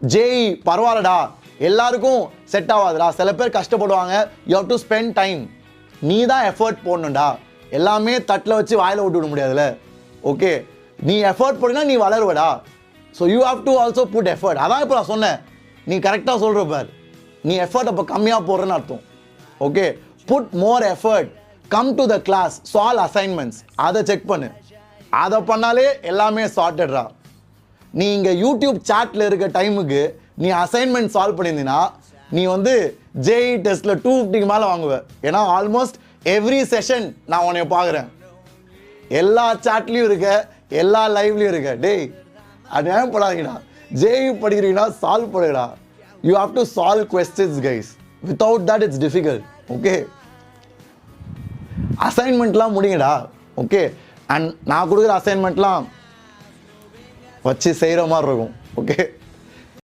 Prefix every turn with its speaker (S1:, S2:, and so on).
S1: JE பரவாயில்லடா, எல்லாருக்கும் set ஆகாதுடா, சில பேர் கஷ்டப்படுவாங்க, you have to spend time. நீ தான் எஃபர்ட் போடணும்டா, எல்லாமே தட்டில் வச்சு வாயில் விட்டு விட முடியாதுல்ல. ஓகே, நீ எஃபர்ட் போடுனா நீ வளருவடா. So you have to also put effort. அதான் இப்போ நான் சொன்னேன், நீ கரெக்டாக சொல்கிற பார், நீ எஃபர்ட் அப்போ கம்மியாக போடுறேன்னு அர்த்தம். Okay, put more effort, come to the class, solve assignments, அதை செக் பண்ணு. அதை பண்ணாலே எல்லாமே சார்ட்டட்ரா. நீ இங்கே யூடியூப் சாட்டில் இருக்க டைமுக்கு நீ அசைன்மெண்ட் சால்வ் பண்ணியிருந்தீங்கன்னா நீ வந்து ஜேஇ டெஸ்ட்டில் 250 மேலே வாங்குவேன். ஏன்னா ஆல்மோஸ்ட் எவ்ரி செஷன் நான் உன்னை பார்க்குறேன், எல்லா சாட்லேயும் இருக்க, எல்லா லைவ்லையும் இருக்க. டேய், அது ஏன் படாதீங்கடா, ஜேஇ படிக்கிறீங்கன்னா சால்வ் பண்ணுடா. You have to solve questions guys, without that it's difficult. Okay, அசைன்மெண்ட்லாம் முடிங்கடா. ஓகே, அண்ட் நான் கொடுக்குற அசைன்மெண்ட்லாம் வச்சு செய்கிற மாதிரி இருக்கும். ஓகே.